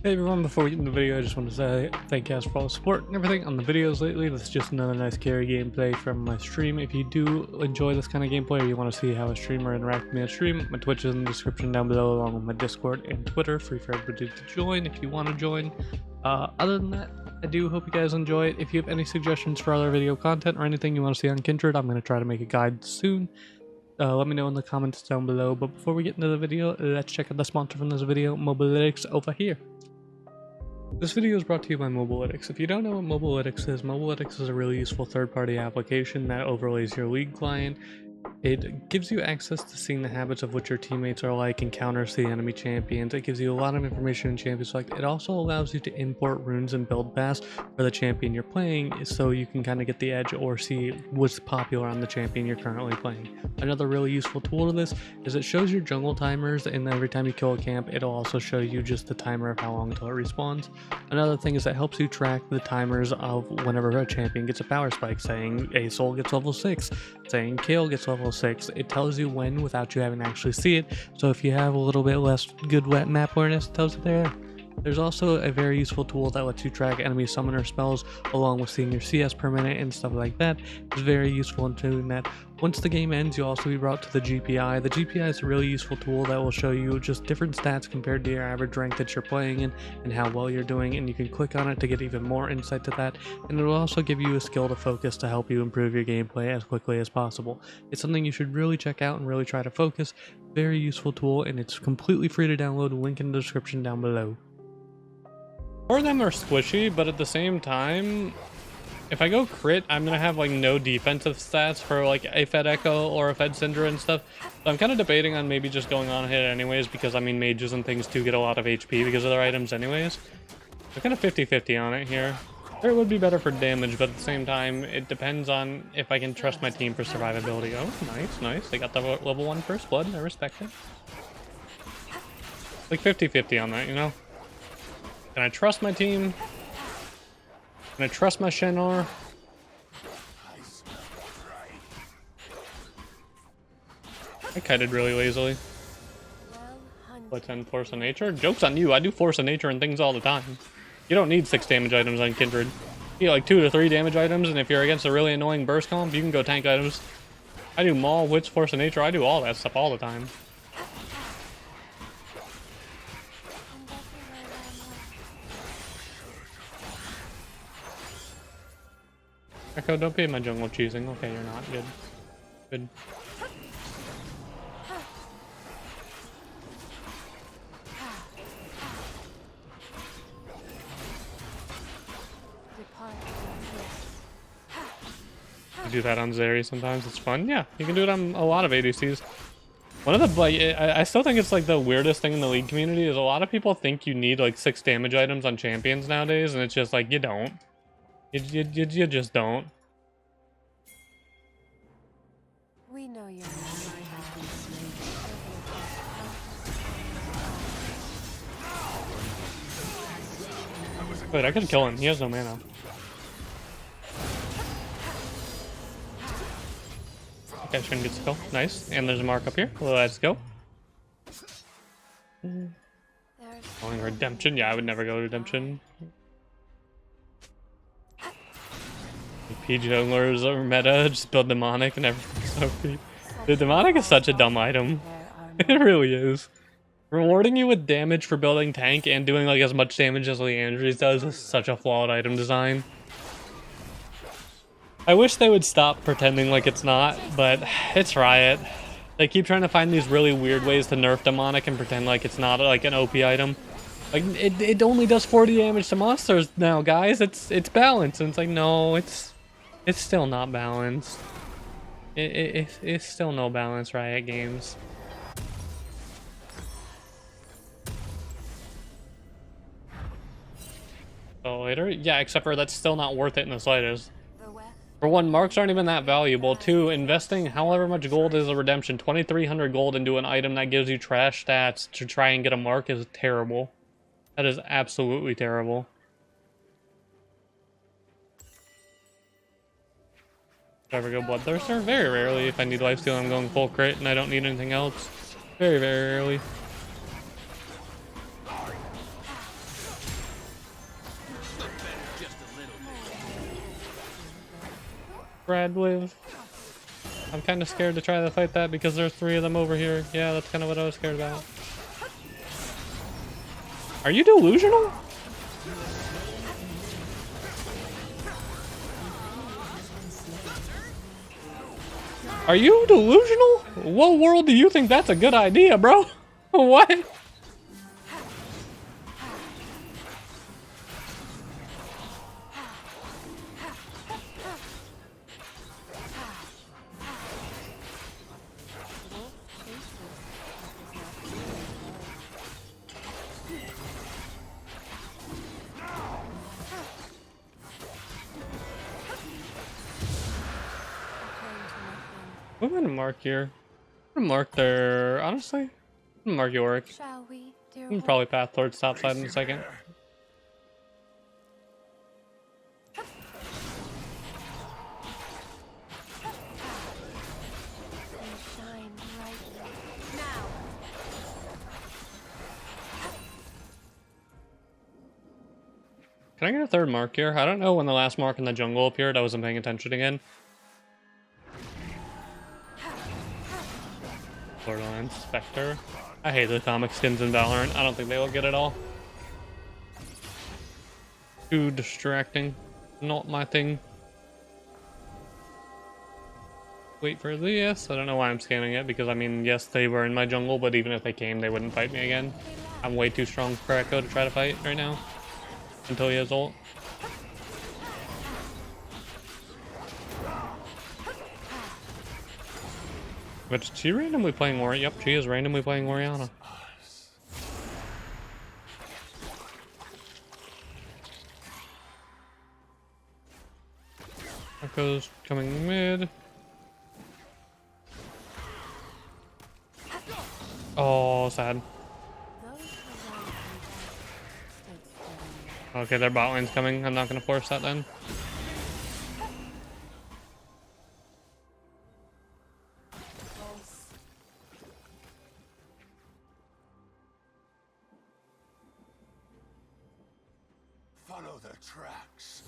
Hey everyone, before we get into the video, I just want to say thank you guys for all the support and everything on the videos lately. This is just another nice carry gameplay from my stream. If you do enjoy this kind of gameplay or you want to see how a streamer interacts with me on stream, my Twitch is in the description down below along with my Discord and Twitter, free for everybody to join if you want to join. Other than that, I do hope you guys enjoy it. If you have any suggestions for other video content or anything you want to see on Kindred, I'm going to try to make a guide soon. Let me know in the comments down below. But before we get into the video, let's check out the sponsor from this video, Mobolytics, over here. This video is brought to you by Mobolytics. If you don't know what Mobolytics is a really useful third-party application that overlays your League client. It gives you access to seeing the habits of what your teammates are like and counters the enemy champions. It gives you a lot of information in champion select. It also allows you to import runes and build fast for the champion you're playing, so you can kind of get the edge or see what's popular on the champion you're currently playing. Another really useful tool to this is it shows your jungle timers, and every time you kill a camp, it'll also show you just the timer of how long until it respawns. Another thing is it helps you track the timers of whenever a champion gets a power spike, saying a soul gets level 6, saying kill gets level 6. It tells you when without you having to actually see it, so if you have a little bit less good wet map awareness, it tells you there. There's also a very useful tool that lets you track enemy summoner spells along with seeing your CS per minute and stuff like that. It's very useful in doing that. Once the game ends, you'll also be brought to the GPI. The GPI is a really useful tool that will show you just different stats compared to your average rank that you're playing in and how well you're doing, and you can click on it to get even more insight to that, and it will also give you a skill to focus to help you improve your gameplay as quickly as possible. It's something you should really check out and really try to focus. Very useful tool, and it's completely free to download. Link in the description down below. Four of them are squishy, but at the same time, if I go crit, I'm gonna have like no defensive stats for like a Fed Echo or a Fed Syndra and stuff. So I'm kind of debating on maybe just going on hit anyways, because I mean mages and things do get a lot of HP because of their items anyways. I'm kind of 50-50 on it here. It would be better for damage, but at the same time, it depends on if I can trust my team for survivability. Oh, nice, nice. They got the level 1 first blood. I respect it. Like 50-50 on that, you know? Can I trust my team? Can I trust my Shenar? I kited really lazily. Let's end Force of Nature. Joke's on you, I do Force of Nature and things all the time. You don't need 6 damage items on Kindred. You get like 2 to 3 damage items, and if you're against a really annoying burst comp, you can go tank items. I do Maul, Wits, Force of Nature, I do all that stuff all the time. Echo, don't be in my jungle cheesing. Okay, you're not. Good. Good. You do that on Zeri sometimes. It's fun. Yeah, you can do it on a lot of ADCs. One of the, like, I still think it's like the weirdest thing in the League community is a lot of people think you need like 6 damage items on champions nowadays, and it's just like, you don't. You just don't. We know you're Wait, I could kill him. He has no mana. Okay, Shin gets to kill. Nice. And there's a mark up here. Let's go. Going redemption. Yeah, I would never go redemption. P junglers are meta, just build demonic and everything's so cheap. The demonic is such a dumb item. It really is. Rewarding you with damage for building tank and doing like as much damage as Leandry's does is such a flawed item design. I wish they would stop pretending like it's not, but it's Riot. They keep trying to find these really weird ways to nerf demonic and pretend like it's not like an OP item. Like it only does 40 damage to monsters now, guys. It's balanced, and it's like, no, it's still not balanced. It's still no balance, Riot Games. So later? Yeah, except for that's still not worth it in the slightest. For one, marks aren't even that valuable. Two, investing however much gold is a redemption, 2,300 gold into an item that gives you trash stats to try and get a mark is terrible. That is absolutely terrible. Do I ever go Bloodthirster? Very rarely. If I need lifesteal, I'm going full crit and I don't need anything else. Very, very rarely. Brad live? I'm kind of scared to try to fight that because there's 3 of them over here. Yeah, that's kind of what I was scared about. Are you delusional? Are you delusional? What world do you think that's a good idea, bro? What? I'm gonna mark here. I'm gonna mark there. Honestly, I'm gonna mark Yorick. Shall we, dear I'm gonna wolf? probably path towards topside in a second. And shine brightly. Now. Can I get a 3rd mark here? I don't know when the last mark in the jungle appeared. I wasn't paying attention again. Borderlands, Spectre. I hate the comic skins in Valorant. I don't think they look good at all. Too distracting. Not my thing. Wait for this. I don't know why I'm scanning it because I mean, yes, they were in my jungle, but even if they came, they wouldn't fight me again. I'm way too strong for Echo to try to fight right now. Until he has ult. But is she randomly playing Oriana? Yep, she is randomly playing Oriana. Echo's coming mid. Oh, sad. Okay, their bot lane's coming. I'm not gonna force that then. Follow the tracks.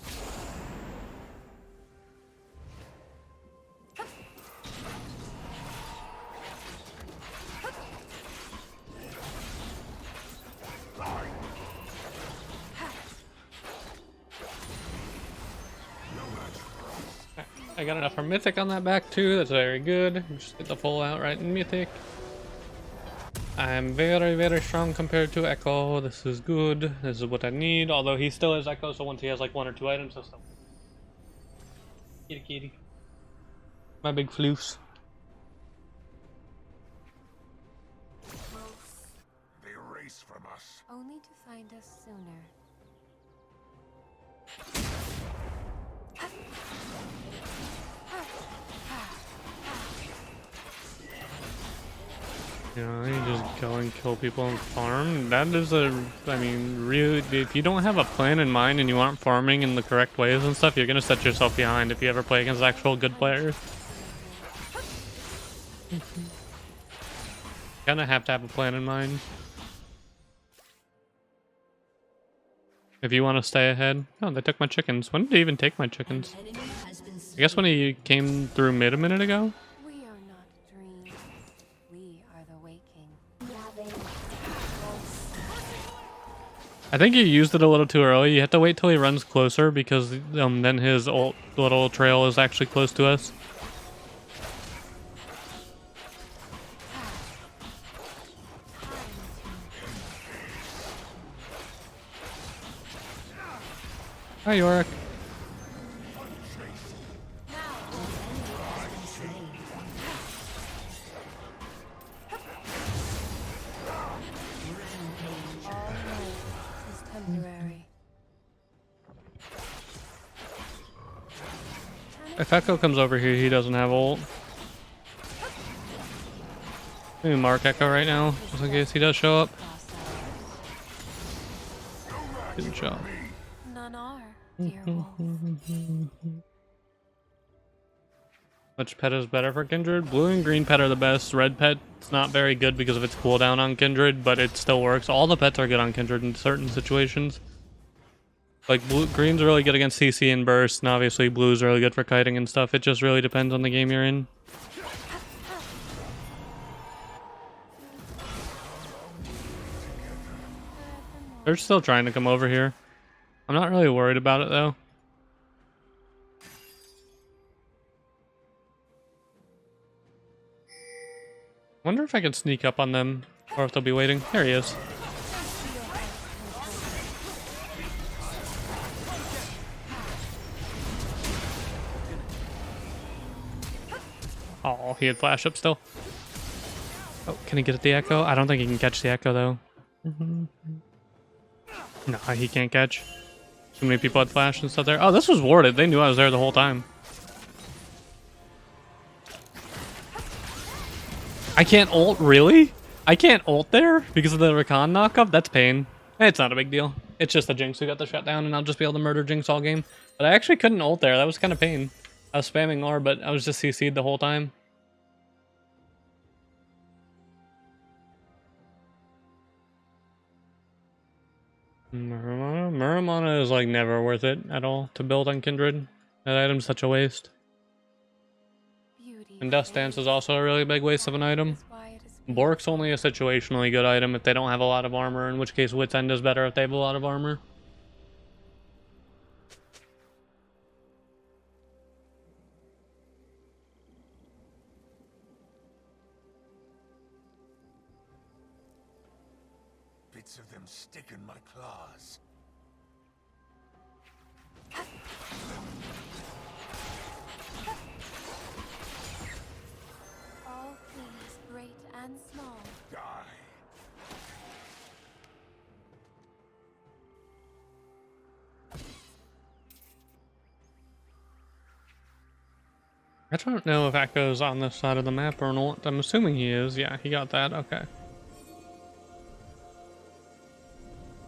I got enough for Mythic on that back too. That's very good. Just get the full outright in Mythic. I'm very, very strong compared to Echo. This is good. This is what I need. Although he still has Echo, so once he has like 1 or 2 items, he'll still. Kitty kitty. My big floofs. They race from us. Only to find us sooner. You know, you just go and kill people and farm. That is I mean, really, if you don't have a plan in mind and you aren't farming in the correct ways and stuff, you're gonna set yourself behind if you ever play against actual good players. Kinda have to have a plan in mind. If you want to stay ahead. Oh, they took my chickens. When did they even take my chickens? I guess when he came through mid a minute ago? We are not dreams. We are the waking. I think he used it a little too early. You have to wait till he runs closer because then his ult little trail is actually close to us. Hi, Yorick. Temporary. If Echo comes over here, he doesn't have ult. Maybe mark Echo right now, just in case he does show up. Good job. None are, dear wolf. Which pet is better for Kindred? Blue and green pet are the best. Red pet's not very good because of its cooldown on Kindred, but it still works. All the pets are good on Kindred in certain situations. Like green's really good against CC and burst, and obviously blue's really good for kiting and stuff. It just really depends on the game you're in. They're still trying to come over here. I'm not really worried about it though. Wonder if I can sneak up on them, or if they'll be waiting. There he is. Oh, he had flash up still. Oh, can he get at the echo? I don't think he can catch the echo though. No, he can't catch. Too many people had flash and stuff there. Oh, this was warded. They knew I was there the whole time. I can't ult, really? I can't ult there because of the Rakan knockup? That's pain. It's not a big deal. It's just the Jinx who got the shutdown, and I'll just be able to murder Jinx all game. But I actually couldn't ult there. That was kind of pain. I was spamming R, but I was just CC'd the whole time. Muramana is like never worth it at all to build on Kindred. That item's such a waste. And Dust Dance is also a really big waste of an item. Bork's only a situationally good item if they don't have a lot of armor, in which case Wit's End is better if they have a lot of armor. Bits of them stick in my claws. All things great and small. Die. I don't know if Echo's on this side of the map or not. I'm assuming he is. Yeah, he got that. Okay.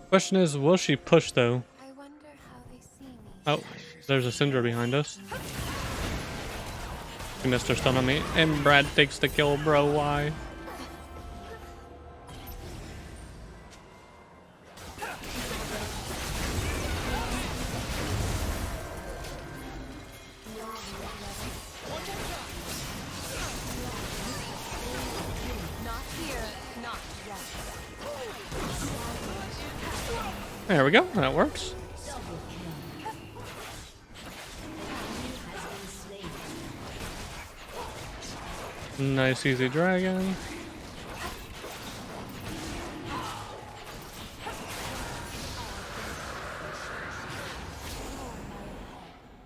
Question is, will she push though? I wonder how they see me. Oh, there's a Syndra behind us. He missed her stun on me. And Brad takes the kill, bro. Why? Not here, not yet. There we go. That works. Nice easy dragon.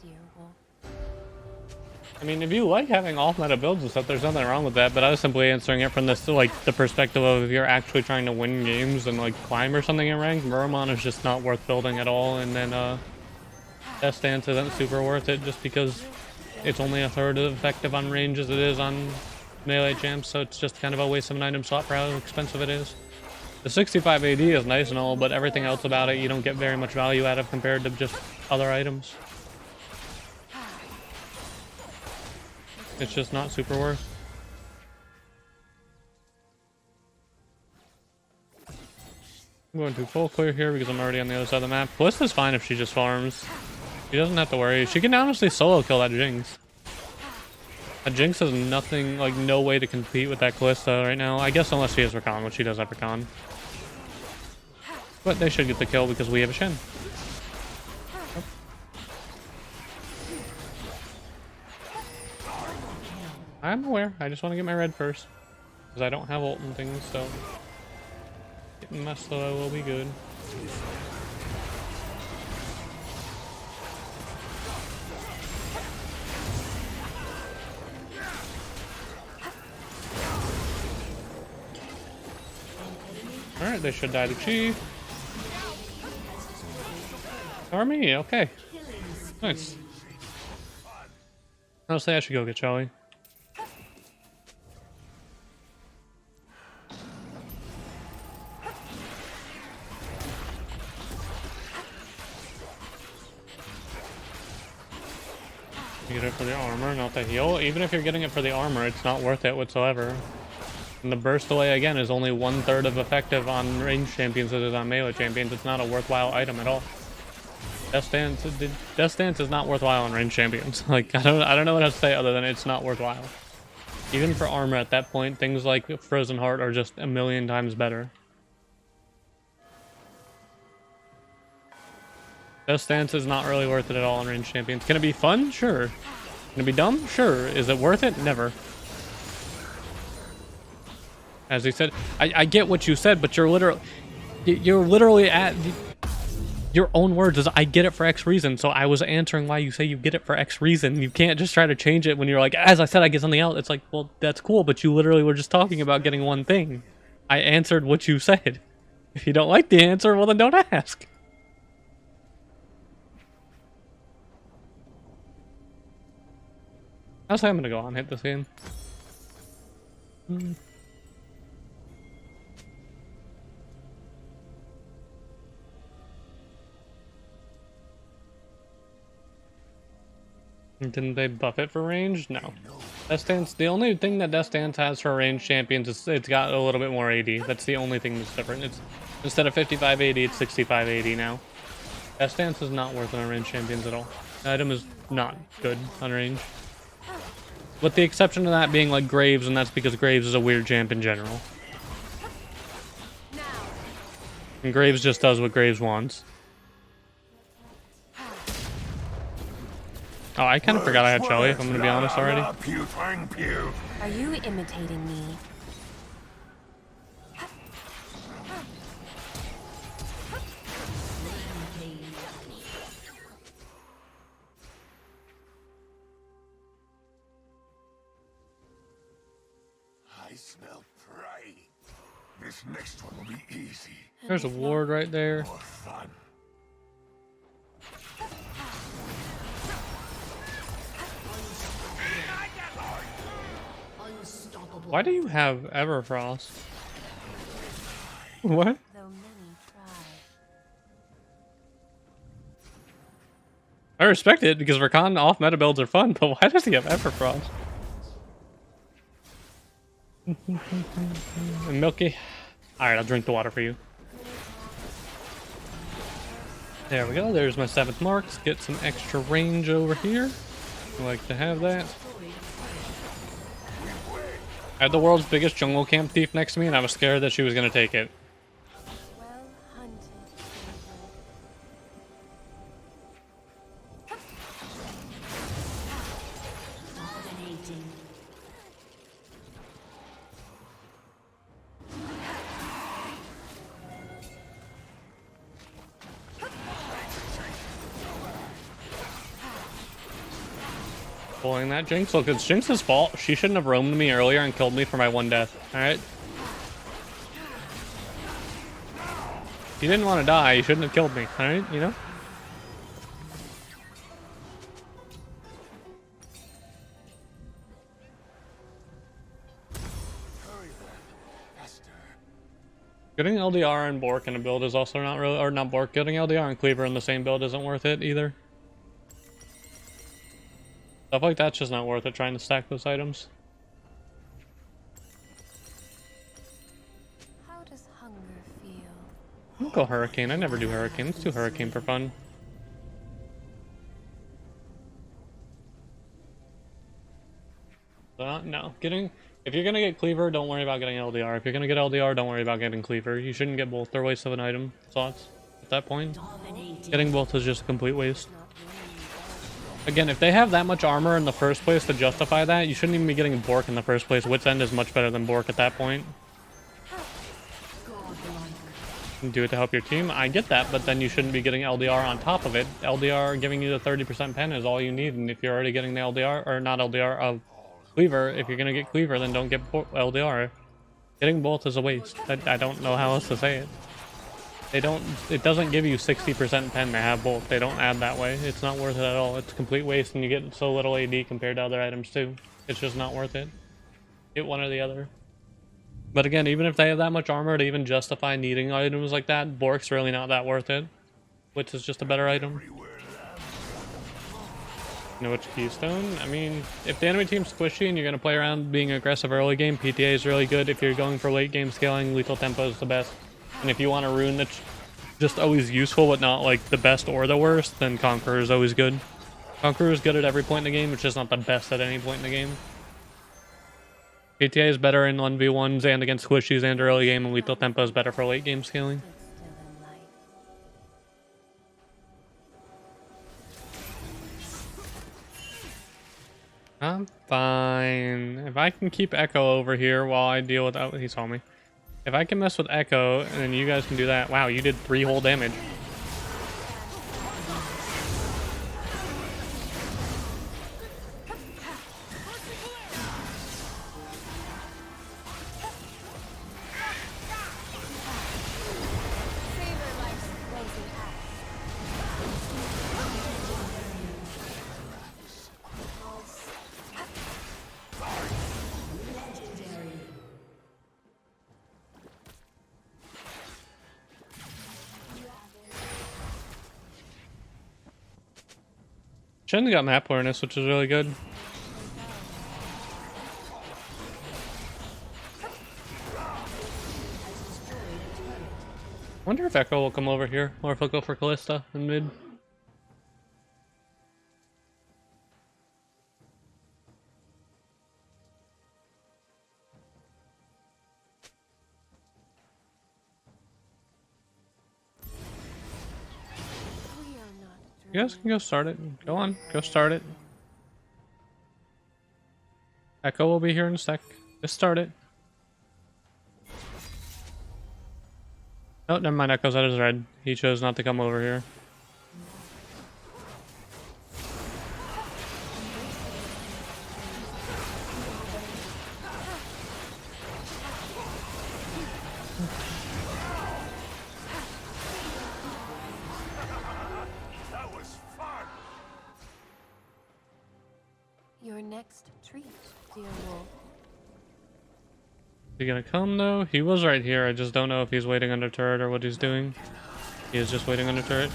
Dear wolf. I mean, if you like having off meta builds and stuff, there's nothing wrong with that, but I was simply answering it from this, like, the perspective of if you're actually trying to win games and, like, climb or something in rank, Muramana is just not worth building at all, and then, Death Stance isn't super worth it just because it's only a third as effective on range as it is on melee champs, so it's just kind of a waste of an item slot for how expensive it is. The 65 AD is nice and all, but everything else about it you don't get very much value out of compared to just other items. It's just not super worth. I'm going to full clear here because I'm already on the other side of the map. Callista's fine if she just farms. She doesn't have to worry. She can honestly solo kill that Jinx. That Jinx has nothing, like no way to compete with that Callista right now. I guess unless she has Rakan, which she does have Rakan. But they should get the kill because we have a Shen. I'm aware. I just want to get my red first. Because I don't have ult and things, so... Getting my slow will be good. Alright, they should die to Chi. Or me, okay. Nice. Honestly, I should go get Charlie. You get it for the armor, not the heal. Even if you're getting it for the armor, it's not worth it whatsoever. And the burst delay, again, is only 1/3 of effective on range champions as it is on melee champions. It's not a worthwhile item at all. Death Stance is not worthwhile on ranged champions. Like, I don't know what else to say other than it's not worthwhile. Even for armor at that point, things like Frozen Heart are just a million times better. Death Stance is not really worth it at all on ranged champions. Can it be fun? Sure. Can it be dumb? Sure. Is it worth it? Never. As he said, I get what you said, but you're literally at your own words is I get it for X reason. So I was answering why you say you get it for X reason. You can't just try to change it when you're like, as I said, I get something else. It's like, well, that's cool, but you literally were just talking about getting one thing. I answered what you said. If you don't like the answer, well, then don't ask. How's I'm gonna go on hit this game? Didn't they buff it for range? No. Death Stance, the only thing that Death Stance has for range champions is it's got a little bit more AD. That's the only thing that's different. It's instead of 55 AD, it's 65 AD now. Death Stance is not worth it on range champions at all. The item is not good on range. With the exception of that being like Graves, and that's because Graves is a weird champ in general. And Graves just does what Graves wants. Oh, I kind of forgot I had Shelly, if I'm going to be honest already. Are you imitating me? I smell prey. This next one will be easy. There's a ward right there. More fun. Why do you have Everfrost? What? Though many try. I respect it because Rakan off meta builds are fun, but why does he have Everfrost? And Milky. Alright, I'll drink the water for you. There we go, there's my 7th mark. Let's get some extra range over here. I like to have that. I had the world's biggest jungle camp thief next to me and I was scared that she was going to take it. Well hunted. Dominating. Pulling that Jinx. Look, it's Jinx's fault. She shouldn't have roamed me earlier and killed me for my 1 death. Alright? He didn't want to die. He shouldn't have killed me. Alright? You know? Getting LDR and Bork in a build is also not really, or not Bork, getting LDR and Cleaver in the same build isn't worth it either. Stuff like that's just not worth it trying to stack those items. How does hunger feel? I'll go Hurricane. I never do Hurricane. Let's do Hurricane for fun. No. If you're gonna get Cleaver, don't worry about getting LDR. If you're gonna get LDR, don't worry about getting Cleaver. You shouldn't get both. They're wastes of an item slots at that point. Getting both is just a complete waste. Again, if they have that much armor in the first place to justify that, you shouldn't even be getting Bork in the first place. Wit's End is much better than Bork at that point. You do it to help your team. I get that, but then you shouldn't be getting LDR on top of it. LDR giving you the 30% pen is all you need, and if you're already getting the LDR, or not LDR, of Cleaver, if you're gonna get Cleaver, then don't get LDR. Getting both is a waste. I don't know how else to say it. It doesn't give you 60% pen to have both. They don't add that way. It's not worth it at all. It's a complete waste and you get so little AD compared to other items too. It's just not worth it. Get one or the other. But again, even if they have that much armor to even justify needing items like that, Bork's really not that worth it. Which is just a better item. You know which Keystone? I mean, if the enemy team's squishy and you're going to play around being aggressive early game, PTA is really good. If you're going for late game scaling, Lethal Tempo is the best. And if you want to ruin the just always useful, but not like the best or the worst, then Conqueror is always good. Conqueror is good at every point in the game, it's just not the best at any point in the game. KTA is better in 1v1s and against squishies and early game, and Lethal Tempo is better for late game scaling. Still in life. I'm fine. If I can keep Echo over here while I deal with... Oh, he saw me. If I can mess with Echo, and then you guys can do that... Wow, you did 3 whole damage. Shen's got map awareness, which is really good. Wonder if Echo will come over here, or if he'll go for Callista in mid. We are not You guys can go start it. Go on, go start it. Echo will be here in a sec. Just start it. Oh, never mind. Echo's at his red. He chose not to come over here. That was fun. your next treat, dear wolf. Is he gonna come though? He was right here. I just don't know if he's waiting under turret or what he's doing. He is just waiting under turret.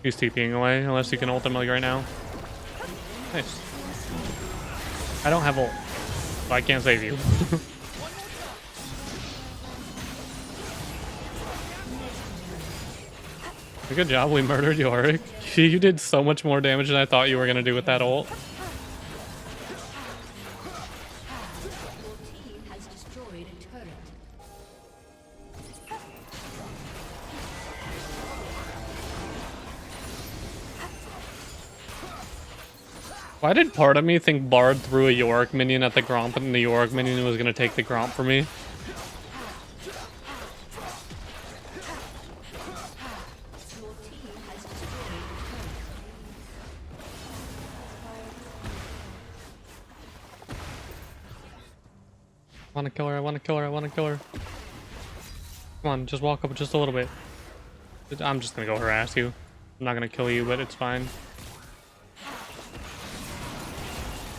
He's TPing away unless he can ultimately right now. Nice. I don't have ult, so I can't save you. Good job, we murdered Yorick. You did so much more damage than I thought you were gonna do with that ult. Why did part of me think Bard threw a Yorick minion at the Gromp and the Yorick minion was gonna take the Gromp for me? I wanna kill her, I wanna kill her, I wanna kill her. Come on, just walk up just a little bit. I'm just gonna go harass you. I'm not gonna kill you, but it's fine.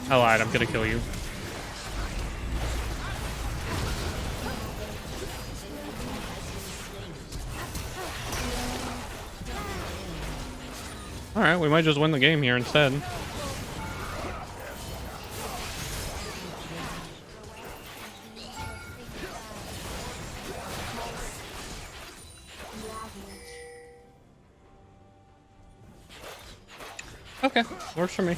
I lied, I'm gonna kill you. Alright, we might just win the game here instead. Okay, works for me.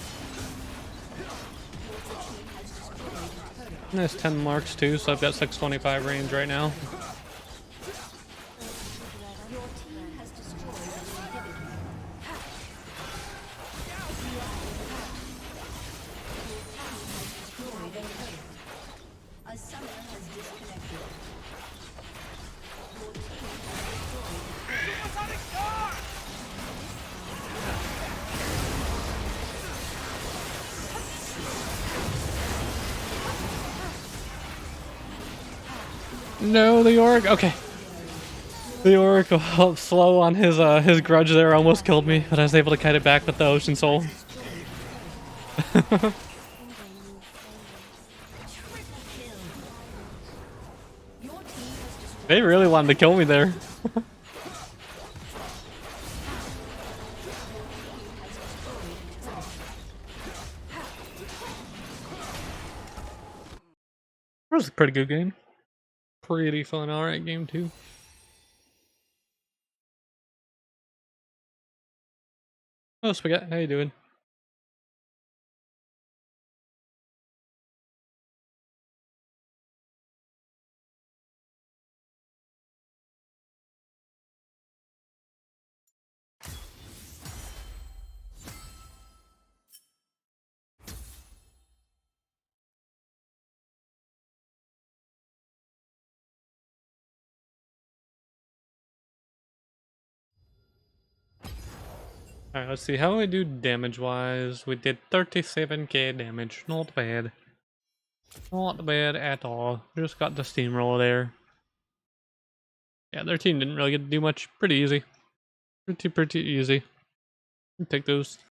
Nice 10 marks too, so I've got 625 range right now. No, the Yorick. Okay. The Yorick, slow on his grudge there, almost killed me, but I was able to kite it back with the Ocean Soul. They really wanted to kill me there. was a pretty good game. Pretty fun, alright game too. Oh, Spaghetti, how you doing? Alright, let's see how we do damage-wise. We did 37k damage. Not bad. Not bad at all. Just got the steamroll there. Yeah, their team didn't really get to do much. Pretty easy. Pretty easy. Take those.